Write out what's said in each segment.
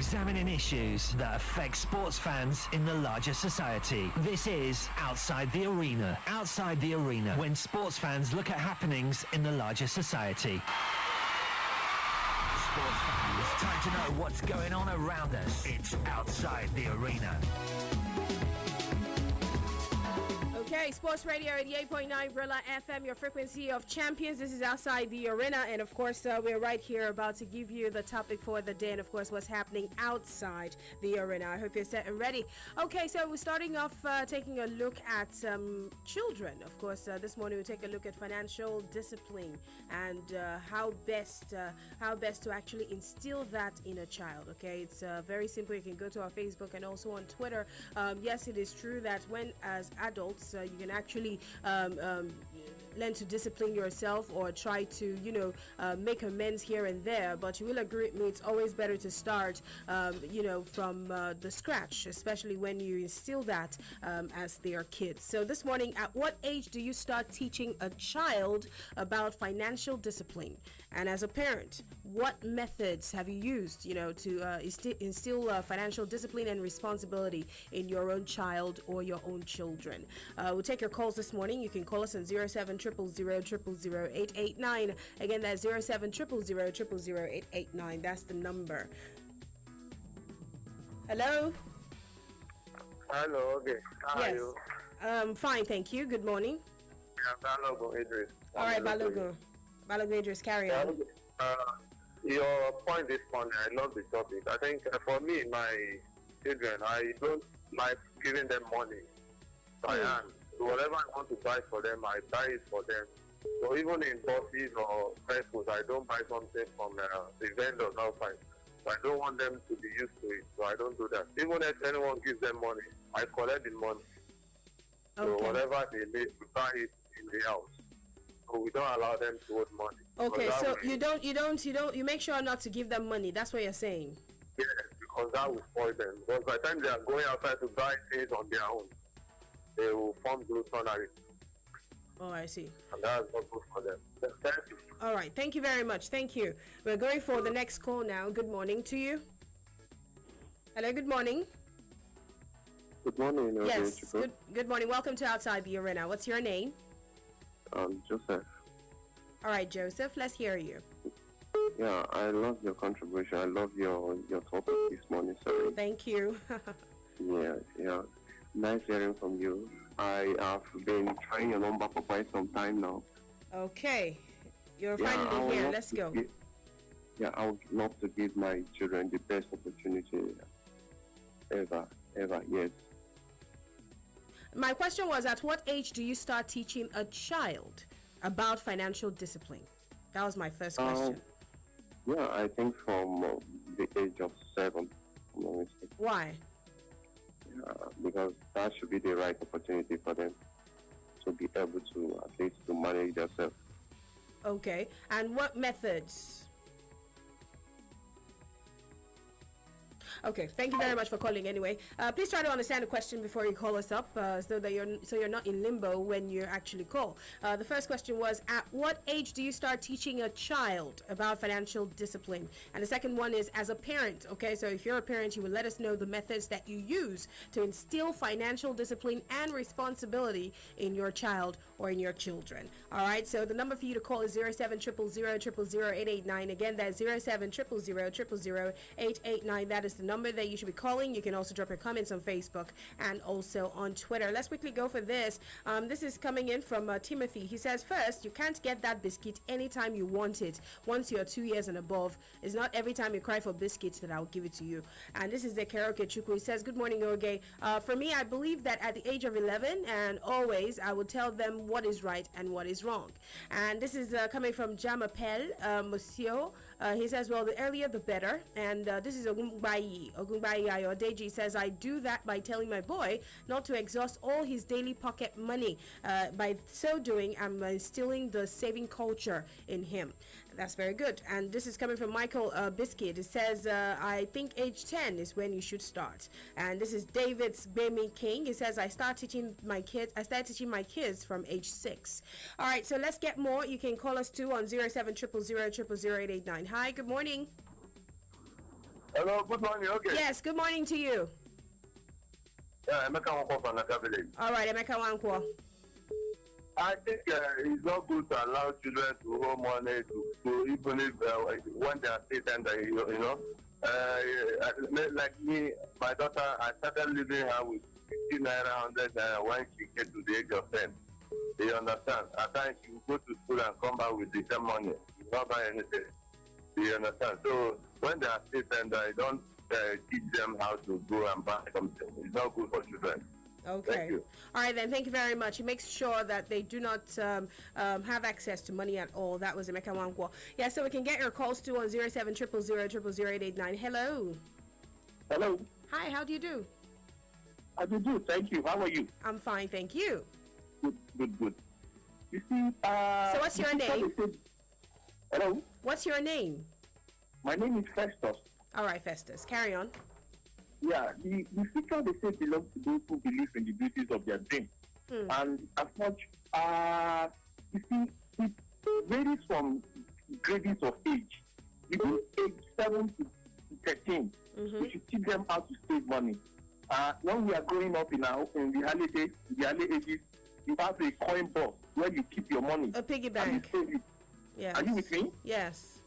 examining issues that affect sports fans in the larger society. This is Outside the Arena. Outside the Arena, when sports fans look at happenings in the larger society. Sports fans, time to know what's going on around us. It's Outside the Arena. Okay, Sports Radio 88.9 Brilla FM, your frequency of champions. This is Outside the Arena, and of course, we're right here about to give you the topic for the day, and of course, what's happening outside the arena. I hope you're set and ready. Okay, so we're starting off taking a look at children. Of course, this morning we take a look at financial discipline and how best to actually instill that in a child. Okay, it's very simple. You can go to our Facebook and also on Twitter. Yes, it is true that when as adults you can actually learn to discipline yourself or try to make amends here and there, but you will agree with me, it's always better to start from the scratch, especially when you instill that as their kids. So this morning, at what age do you start teaching a child about financial discipline? And as a parent, what methods have you used to instill financial discipline and responsibility in your own child or your own children? We'll take your calls this morning. You can call us on 07000000889. Again, that's 07000000889. That's the number. Hello. Hello. Okay. How are you? Fine, thank you. Good morning. Yeah, Balogun Idris. All right, Balogun Idris, carry on. Your point this morning, I love the topic. I think for me, my children, I don't like giving them money. So whatever I want to buy for them, I buy it for them. So even in buses or foods, I don't buy something from the vendors outside. So I don't want them to be used to it, so I don't do that. Even if anyone gives them money, I collect the money. So whatever they need, we buy it in the house. So we don't allow them to hold money. Okay, so you make sure not to give them money. That's what you're saying. Yes, because that will spoil them. Because by the time they are going outside to buy things on their own, they will form glutonary. Oh, I see. And that's not good for them. Thank you. All right, thank you very much. Thank you. We're going for the next call now. Good morning to you. Hello, good morning. Good morning. Yes, good morning. Welcome to Outside the Arena. What's your name? Joseph. All right, Joseph, let's hear you. Yeah, I love your contribution. I love your topic this morning. Sorry. Thank you. Yeah. Nice hearing from you. I have been trying your number for quite some time now. Okay. You're finally here. Let's go. I would love to give my children the best opportunity ever. Yes. My question was, at what age do you start teaching a child about financial discipline? That was my first question. I think from the age of 7. Why? Because that should be the right opportunity for them to be able to at least to manage themselves. Okay, and what methods? Okay, thank you very much for calling anyway. Please try to understand the question before you call us up, so you're not in limbo when you actually call. The first question was, at what age do you start teaching a child about financial discipline? And the second one is, as a parent. Okay, so if you're a parent, you will let us know the methods that you use to instill financial discipline and responsibility in your child or in your children. All right, so the number for you to call is 07000000889. Again, that's 07000000889. That is the number that you should be calling. You can also drop your comments on Facebook and also on Twitter. Let's quickly go for this. This is coming in from Timothy. He says, first, you can't get that biscuit anytime you want it once you're 2 years and above. It's not every time you cry for biscuits that I'll give it to you. And this is the Karaoke Chukwu. He says, good morning, Oge. For me, I believe that at the age of 11 and always, I would tell them what is right and what is wrong. And this is coming from Jamapel Monsieur. He says, well, the earlier the better. And this is Ogungbayi Ayodeji says, I do that by telling my boy not to exhaust all his daily pocket money. By so doing, I'm instilling the saving culture in him. That's very good. And this is coming from Michael Biscuit. It says, I think age 10 is when you should start. And this is David's Bemi King. He says, I started teaching my kids from age 6. All right, so let's get more. You can call us too on 07000000889. Hi, good morning. Hello, good morning. Okay. Yes, good morning to you. Yeah, Emeka Wako from Naka Village. All right, Emeka Wankwo. I think it's not good to allow children to hold money to even if when they are still tender, you know. Like me, my daughter, I started living her with 50 naira, 100 naira when she get to the age of 10. Do you understand? At times she will go to school and come back with the same money. She will not buy anything. Do you understand? So when they are still tender, you don't teach them how to go and buy something. It's not good for children. Okay. Thank you. All right, then. Thank you very much. He makes sure that they do not have access to money at all. That was Emeka Wankwo. Yeah, so we can get your calls too on 0700000889. Hello. Hello. Hi, how do you do? I do. Thank you. How are you? I'm fine, thank you. Good. You see, So what's your name? Hello. What's your name? My name is Festus. All right, Festus. Carry on. Yeah, the future they say belongs to those who believe in the beauties of their dream. And as much, you see, it varies from grades of age. Between age 7 to 13, we should teach them how to save money. When we are growing up in the early ages, you have a coin box where you keep your money. A piggy And bank. you save it. Yes. Are you with me? Yes.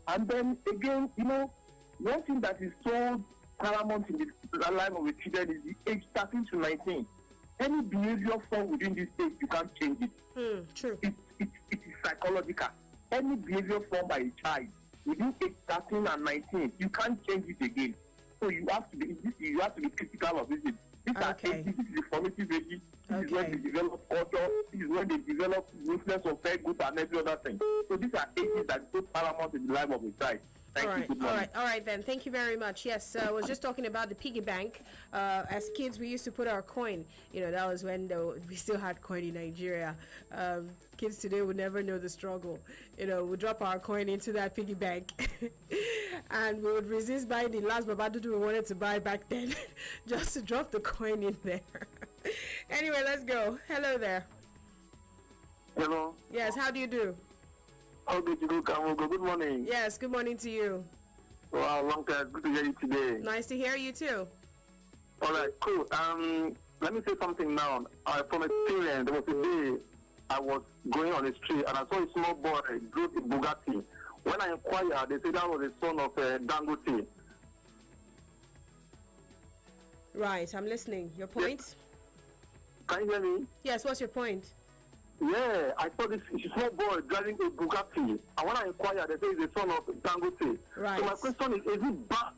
And then again, you know, one thing that is so paramount in the life of a children is the age 13 to 19. Any behavior form within this age, you can't change it. True. It is psychological. Any behavior formed by a child within age 13 and 19, you can't change it again. So you have to be critical of this. These are Okay. ages, this is the formative ages. This is when Okay. they develop culture. This is when they develop influence of very good and every other thing. So these are ages that are so paramount in the life of a child. Thank you. Good morning. All right then. Thank you very much. Yes, I was just talking about the piggy bank. As kids, we used to put our coin. You know, that was when we still had coin in Nigeria. Kids today would never know the struggle. You know, we drop our coin into that piggy bank, and we would resist buying the last babadudu we wanted to buy back then, just to drop the coin in there. Anyway, let's go. Hello there. Hello. Yes, how do you do? How did you do, Kamugo? Good morning. Yes, good morning to you. Wow, long time. Good to hear you today. Nice to hear you too. All right, cool. Let me say something now. From experience, there was a day I was going on the street and I saw a small boy drove a Bugatti. When I inquired, they said that was the son of Dangote. Right, I'm listening. Your point? Can you hear me? Yes, what's your point? Yeah, I saw this small boy driving a Bugatti. And when I inquired, they say he's the son of Dangote. Right. So my question is it bad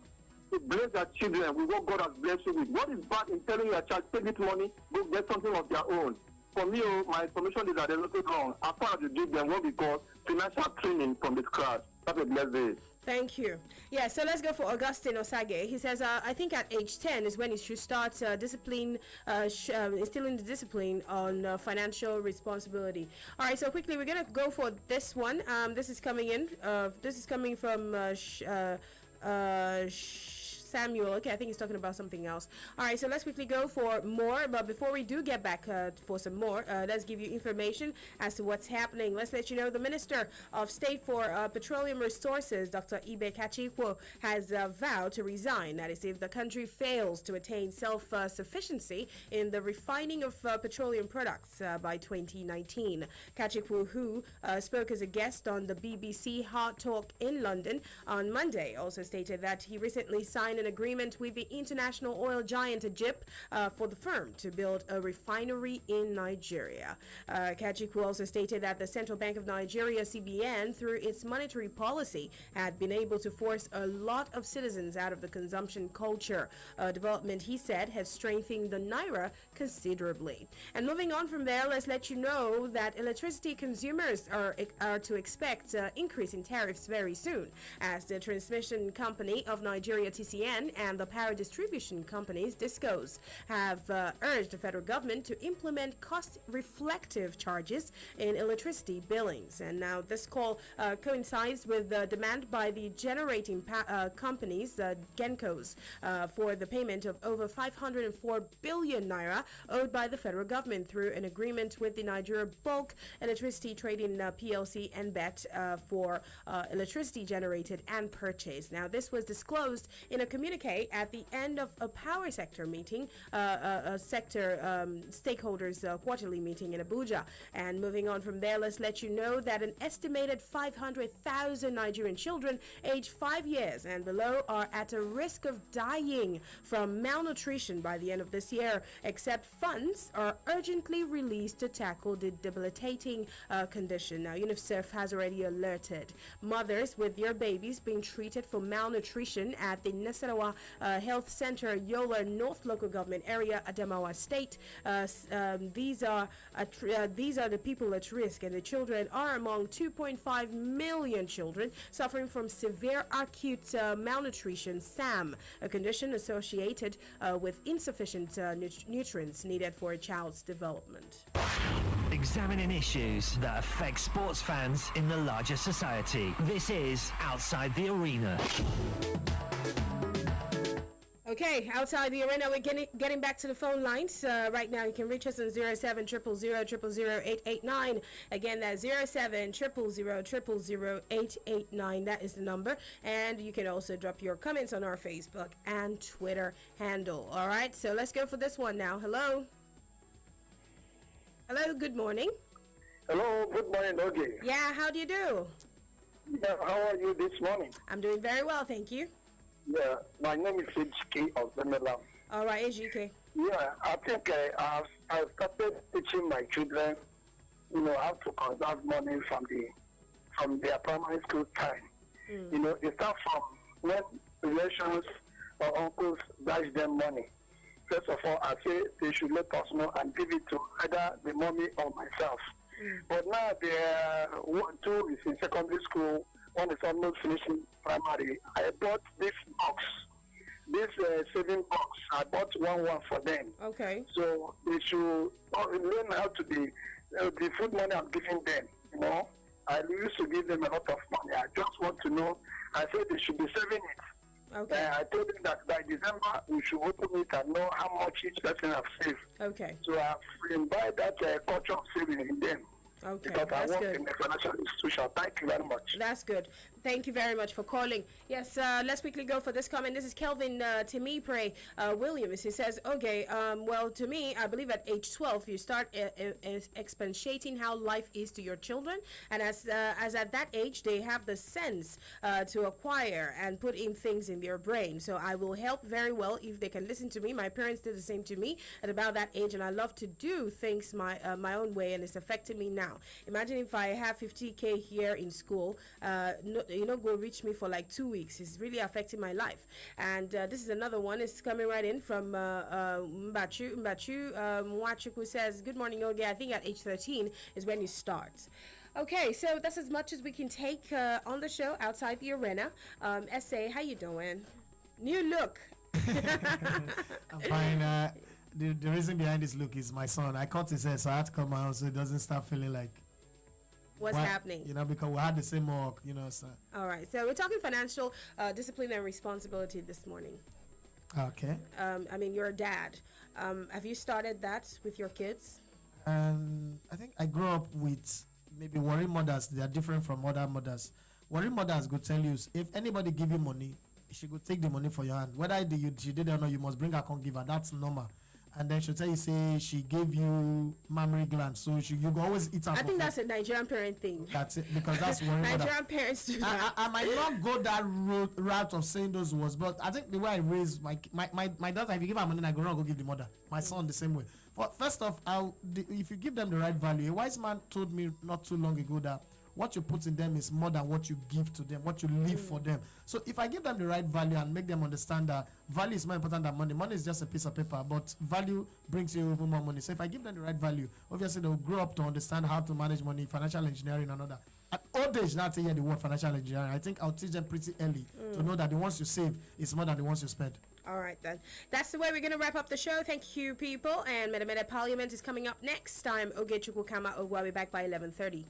to bless their children with what God has blessed you with? What is bad in telling your child, take this money, go get something of their own? For me, my information is that there's nothing wrong. As far as you give them what we call financial training from the scratch. That's a blessed day. Thank you. Yeah, so let's go for Augustine Osage. He says, I think at age 10 is when he should start instilling the discipline on financial responsibility. All right, so quickly, we're going to go for this one. This is coming in. This is coming from Samuel. Okay, I think he's talking about something else. All right, so let's quickly go for more. But before we do get back for some more, let's give you information as to what's happening. Let's let you know the Minister of State for Petroleum Resources, Dr. Ibe Kachikwo, has vowed to resign. That is, if the country fails to attain self-sufficiency in the refining of petroleum products by 2019. Kachikwo, who spoke as a guest on the BBC Hard Talk in London on Monday, also stated that he recently signed an agreement with the international oil giant Egypt for the firm to build a refinery in Nigeria. Kachikwu also stated that the Central Bank of Nigeria, CBN, through its monetary policy, had been able to force a lot of citizens out of the consumption culture. Development, he said, has strengthened the naira considerably. And moving on from there, let's let you know that electricity consumers are to expect increase in tariffs very soon, as the transmission company of Nigeria, TCN, GEN and the power distribution companies, DISCOs, have urged the federal government to implement cost-reflective charges in electricity billings. And now this call coincides with the demand by the generating companies, GENCOs, for the payment of over 504 billion naira owed by the federal government through an agreement with the Nigeria Bulk Electricity Trading PLC NBET for electricity generated and purchased. Now, this was disclosed in a communique at the end of a power sector meeting, stakeholders quarterly meeting in Abuja. And moving on from there, let's let you know that an estimated 500,000 Nigerian children aged 5 years and below are at a risk of dying from malnutrition by the end of this year, except funds are urgently released to tackle the debilitating condition. Now, UNICEF has already alerted mothers with their babies being treated for malnutrition at the Nasarawa Health Center, Yola North Local Government Area, Adamawa State. These are the people at risk, and the children are among 2.5 million children suffering from severe acute malnutrition, SAM, a condition associated with insufficient nutrients needed for a child's development. Examining issues that affect sports fans in the larger society. This is Outside the Arena. Okay, outside the arena, we're getting back to the phone lines. Right now, you can reach us on 0700000889. Again, that's 0700000889. That is the number. And you can also drop your comments on our Facebook and Twitter handle. All right, so let's go for this one now. Hello. Hello, good morning. Hello, good morning, Oge. Yeah, how do you do? Yeah, how are you this morning? I'm doing very well, thank you. Yeah, my name is HK of Venelam. All right, HK. Yeah, I think I've started teaching my children, how to conserve money from their primary school time. It starts from when relations or uncles dash them money. First of all, I say they should let us know and give it to either the mommy or myself. But now two is in secondary school, one is almost finishing primary. I bought this box, saving box. I bought one for them. Okay. So they should learn how to the food money I'm giving them. I used to give them a lot of money. I just want to know. I said they should be saving it. Okay. I told them that by December we should open it and know how much each person have saved. Okay. So I've imbibed that culture of saving in them. Okay, because that's I work good. in a financial institution. Thank you very much. That's good. Thank you very much for calling. Yes, let's quickly go for this comment. This is Kelvin Timipre Williams. He says, okay, well, to me, I believe at age 12, you start expatiating how life is to your children. And as at that age, they have the sense to acquire and put in things in their brain. So I will help very well if they can listen to me. My parents did the same to me at about that age, and I love to do things my own way, and it's affecting me now. Imagine if I have 50K here in school, go reach me for like 2 weeks. It's really affecting my life. And this is another one. It's coming right in from Mbachu Mwachuku says, good morning, Oge. I think at age 13 is when you start. Okay, so that's as much as we can take on the show Outside the Arena. SA, how you doing? New look. I'm fine. The reason behind this look is my son. I cut his hair, so I had to come out so it doesn't start feeling like what's happening. Because we had the same work, so. All right, so we're talking financial discipline and responsibility this morning. Okay. You're a dad. Have you started that with your kids? I think I grew up with maybe worried mothers. They are different from other mothers. Worried mothers could tell you, if anybody give you money, she could take the money for your hand. Whether she did or not, you must bring her, come give her. That's normal. And then she'll tell you, say, she gave you mammary gland, so you go always eat her. I think that's a Nigerian parent thing. That's it, because that's what Nigerian parents do that. I might not go that route of saying those words, but I think the way I raised my daughter, if you give her money, I go wrong, go give the mother. My son the same way. First off, if you give them the right value, a wise man told me not too long ago that what you put in them is more than what you give to them, what you leave for them. So if I give them the right value and make them understand that value is more important than money, money is just a piece of paper, but value brings you even more money. So if I give them the right value, obviously they'll grow up to understand how to manage money, financial engineering and all that. at old age now to hear the word financial engineering. I think I'll teach them pretty early to know that the ones you save is more than the ones you spend. All right, then. That's the way we're going to wrap up the show. Thank you, people. And Meta Parliament is coming up next time. Ogechukwu Kama Ogwa will be back by 11:30.